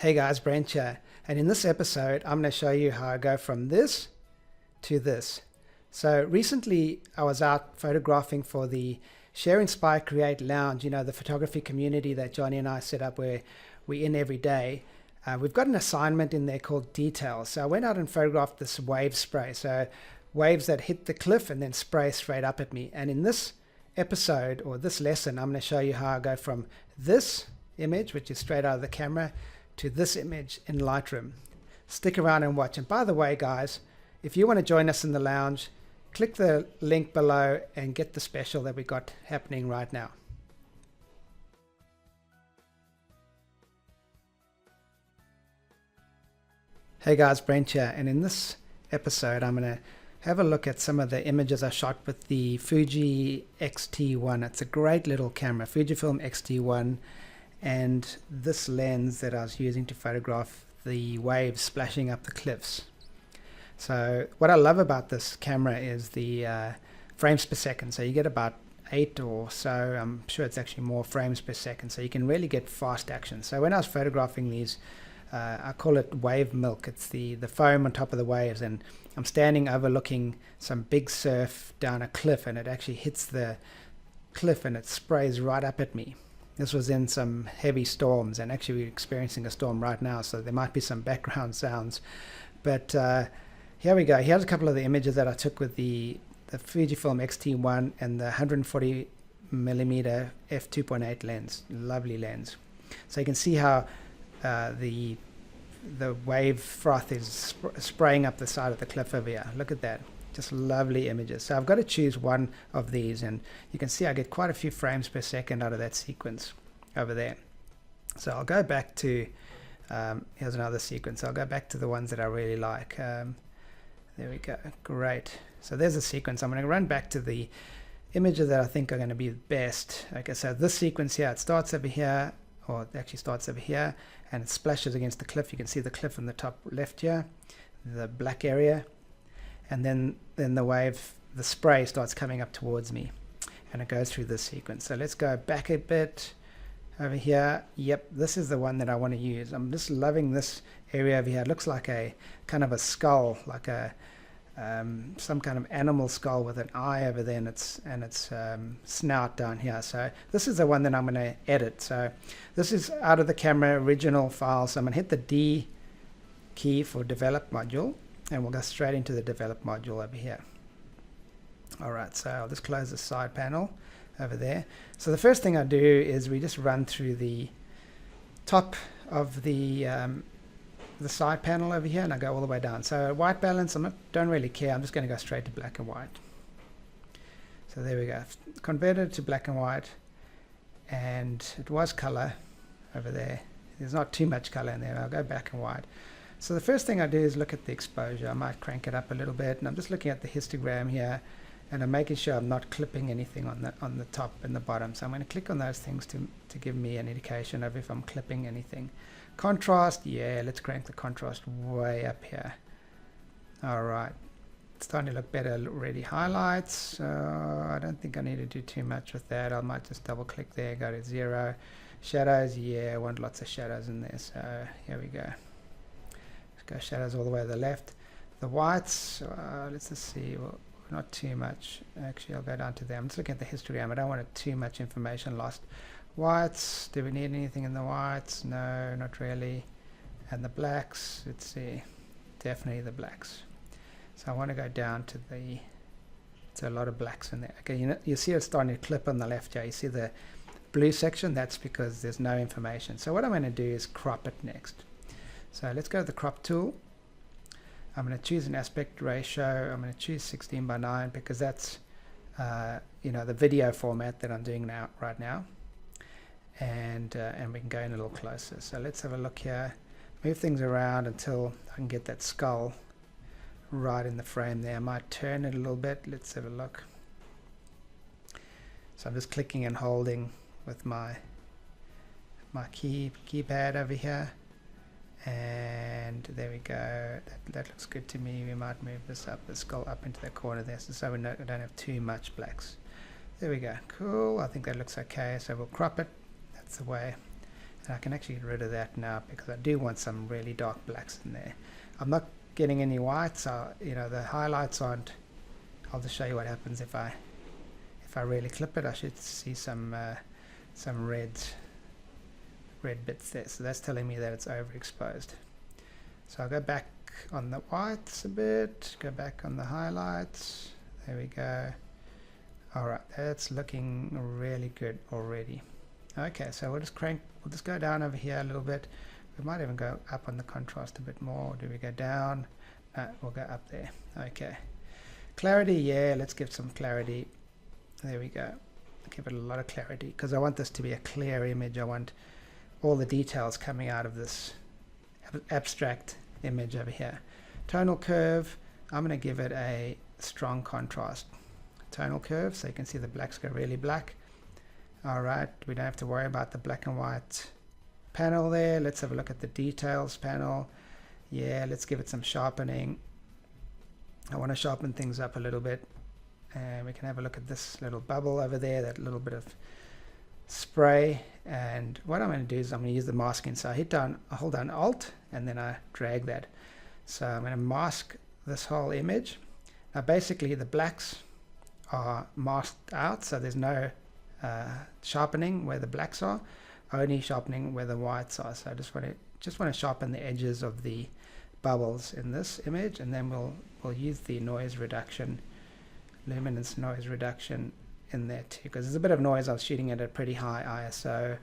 Hey guys, Brent here, and in this episode I'm going to show you how I go from this to this. So recently I was out photographing for the Share, Inspire, Create Lounge, the photography community that Johnny and I set up where we're in every day. We've got an assignment in there called Details. So I went out and photographed this wave spray, so waves that hit the cliff and then spray straight up at me. And in this episode or this lesson I'm going to show you how I go from this image, which is straight out of the camera, to this image in Lightroom. Stick around and watch. And by the way, guys, if you want to join us in the lounge, click the link below and get the special that we got happening right now. Hey guys, Brent here, and in this episode I'm going to have a look at some of the images I shot with the Fuji X-T1. It's a great little camera, Fujifilm X-T1, and this lens that I was using to photograph the waves splashing up the cliffs. So what I love about this camera is the frames per second. So you get about 8 or so, I'm sure it's actually more frames per second, so you can really get fast action. So when I was photographing these, I call it wave milk. It's the foam on top of the waves, and I'm standing overlooking some big surf down a cliff, and it actually hits the cliff and it sprays right up at me. This was in some heavy storms, and actually we're experiencing a storm right now, so there might be some background sounds. But here we go. Here's a couple of the images that I took with the Fujifilm X-T1 and the 140mm f2.8 lens. Lovely lens. So you can see how the wave froth is spraying up the side of the cliff over here. Look at that. Just lovely images. So I've got to choose one of these, and you can see I get quite a few frames per second out of that sequence over there. So I'll go back to here's another sequence. I'll go back to the ones that I really like. There we go. Great. So there's a sequence. I'm going to run back to the images that I think are going to be best. Okay, so this sequence here, it starts over here, or it actually starts over here, and it splashes against the cliff. You can see the cliff in the top left here, the black area. And then the wave, the spray starts coming up towards me, and it goes through this sequence. So let's go back a bit over here. Yep, this is the one that I want to use. I'm just loving this area over here. It looks like a kind of a skull, like a some kind of animal skull with an eye over there, and its snout down here. So this is the one that I'm going to edit. So this is out of the camera original file. So I'm going to hit the D key for develop module, and we'll go straight into the develop module over here. Alright, so I'll just close the side panel over there. So the first thing I do is we just run through the top of the side panel over here, and I go all the way down. So white balance, don't really care. I'm just going to go straight to black and white. So there we go. Converted to black and white, and it was color over there. There's not too much color in there. I'll go black and white. So the first thing I do is look at the exposure. I might crank it up a little bit, and I'm just looking at the histogram here, and I'm making sure I'm not clipping anything on the top and the bottom. So I'm going to click on those things to give me an indication of if I'm clipping anything. Contrast, yeah, let's crank the contrast way up here. Alright, it's starting to look better already. Highlights, so I don't think I need to do too much with that. I might just double click there, go to 0. Shadows, yeah, I want lots of shadows in there, so here we go. Go shadows all the way to the left. The whites, let's just see, well, not too much. Actually, I'll go down to there. I'm just looking at the histogram. I don't want too much information lost. Whites, do we need anything in the whites? No, not really. And the blacks, let's see, definitely the blacks. So I want to go down to it's a lot of blacks in there. Okay, you see it's starting to clip on the left here. You see the blue section? That's because there's no information. So what I'm going to do is crop it next. So let's go to the crop tool. I'm going to choose an aspect ratio. I'm going to choose 16:9 because that's the video format that I'm doing right now. And we can go in a little closer. So let's have a look here. Move things around until I can get that skull right in the frame there. I might turn it a little bit. Let's have a look. So I'm just clicking and holding with my keypad over here. And there we go. That looks good to me. We might move this up, the skull up into the corner there, so we don't have too much blacks. There we go. Cool. I think that looks okay. So we'll crop it. That's the way. And I can actually get rid of that now because I do want some really dark blacks in there. I'm not getting any whites, so you know the highlights aren't. I'll just show you what happens if I really clip it. I should see some red bits there, so that's telling me that it's overexposed. So I'll go back on the whites a bit, go back on the highlights, there we go. Alright, that's looking really good already. Okay, so we'll just go down over here a little bit. We might even go up on the contrast a bit more. Do we go down? No, we'll go up there. Okay. Clarity, yeah, let's give some clarity. There we go. Give it a lot of clarity because I want this to be a clear image. I want all the details coming out of this abstract image over here. Tonal curve, I'm going to give it a strong contrast. Tonal curve, so you can see the blacks go really black. Alright, we don't have to worry about the black and white panel there. Let's have a look at the details panel. Yeah, let's give it some sharpening. I want to sharpen things up a little bit. And we can have a look at this little bubble over there, that little bit of spray. And what I'm going to do is I'm going to use the masking. So I hold down Alt and then I drag that. So I'm going to mask this whole image. Now basically the blacks are masked out, so there's no sharpening where the blacks are, only sharpening where the whites are. So I just want to sharpen the edges of the bubbles in this image, and then we'll use the noise reduction, luminance noise reduction in there too, because there's a bit of noise. I was shooting at a pretty high ISO,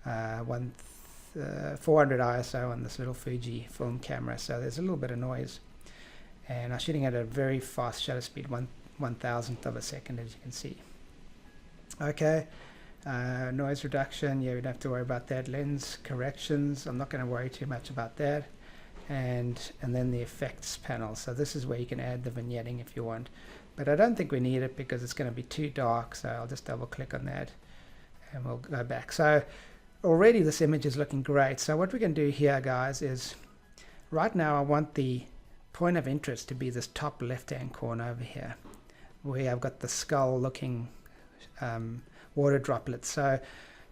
400 ISO on this little Fujifilm camera, so there's a little bit of noise, and I'm shooting at a very fast shutter speed, 1/1000th of a second, as you can see. Okay, noise reduction, yeah, we don't have to worry about that. Lens corrections, I'm not going to worry too much about that. And then the effects panel, so this is where you can add the vignetting if you want, but I don't think we need it because it's going to be too dark, so I'll just double click on that and we'll go back. So already this image is looking great. So what we can do here, guys, is right now I want the point of interest to be this top left hand corner over here where I've got the skull looking water droplets. So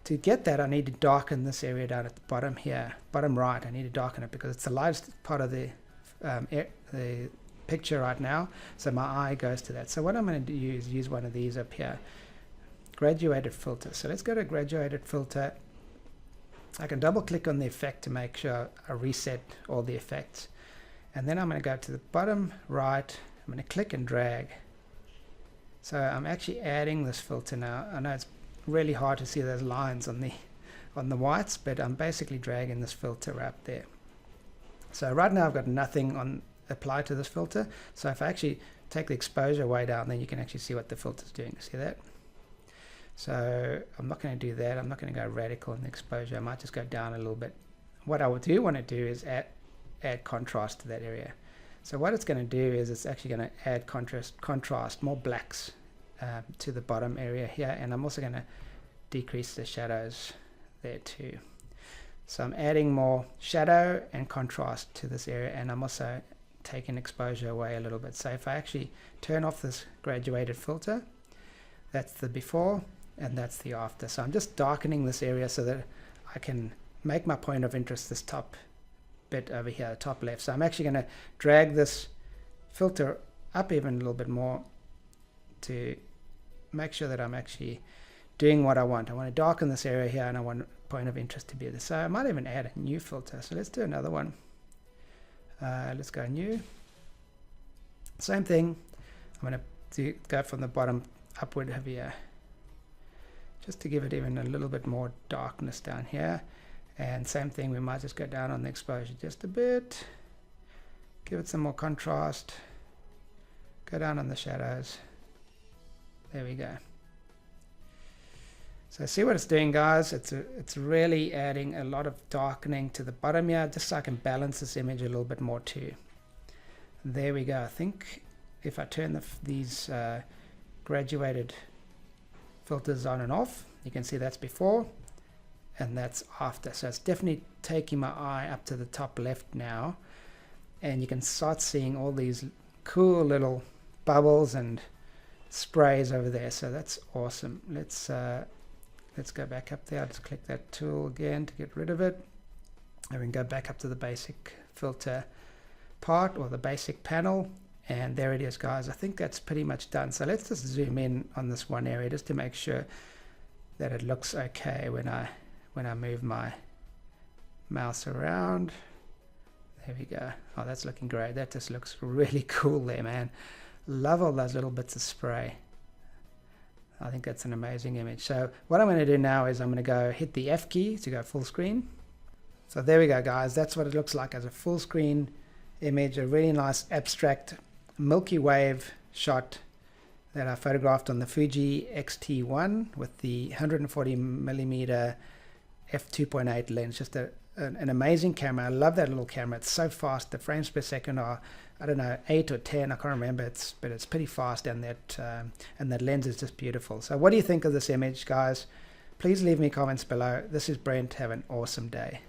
to get that, I need to darken this area down at the bottom here, bottom right. I need to darken it because it's the lightest part of the picture right now, so my eye goes to that. So what I'm going to do is use one of these up here, graduated filter. So let's go to graduated filter. I can double click on the effect to make sure I reset all the effects, and then I'm going to go to the bottom right. I'm going to click and drag. So I'm actually adding this filter now. I know it's really hard to see those lines on the whites, but I'm basically dragging this filter up there. So right now I've got nothing applied to this filter. So if I actually take the exposure way down, then you can actually see what the filter's doing. See that? So I'm not going to do that. I'm not going to go radical in the exposure. I might just go down a little bit. What I do want to do is add contrast to that area. So what it's going to do is it's actually going to add contrast, more blacks to the bottom area here, and I'm also going to decrease the shadows there too. So I'm adding more shadow and contrast to this area, and I'm also taking exposure away a little bit. So if I actually turn off this graduated filter, that's the before and that's the after. So I'm just darkening this area so that I can make my point of interest this top bit over here, top left. So I'm actually going to drag this filter up even a little bit more to make sure that I'm actually doing what I want. I want to darken this area here, and I want point of interest to be this. So I might even add a new filter. So let's do another one. Let's go new. Same thing. I'm going to go from the bottom upward over here, just to give it even a little bit more darkness down here. And same thing, we might just go down on the exposure just a bit, give it some more contrast, go down on the shadows. There we go. So see what it's doing, guys. It's really adding a lot of darkening to the bottom here, just so I can balance this image a little bit more too. There we go. I think if I turn these graduated filters on and off, you can see that's before and that's after. So it's definitely taking my eye up to the top left now, and you can start seeing all these cool little bubbles and sprays over there. So that's awesome. Let's Let's go back up there. I'll just click that tool again to get rid of it. And we can go back up to the basic filter part, or the basic panel. And there it is, guys. I think that's pretty much done. So let's just zoom in on this one area just to make sure that it looks okay when I move my mouse around. There we go. Oh, that's looking great. That just looks really cool there, man. Love all those little bits of spray. I think that's an amazing image. So what I'm going to do now is I'm going to go hit the F key to go full screen. So there we go, guys. That's what it looks like as a full screen image. A really nice abstract Milky Wave shot that I photographed on the Fuji X-T1 with the 140mm f2.8 lens. Just an amazing camera. I love that little camera. It's so fast. The frames per second are, I don't know, 8 or 10. I can't remember. But it's pretty fast, and that lens is just beautiful. So what do you think of this image, guys? Please leave me comments below. This is Brent. Have an awesome day.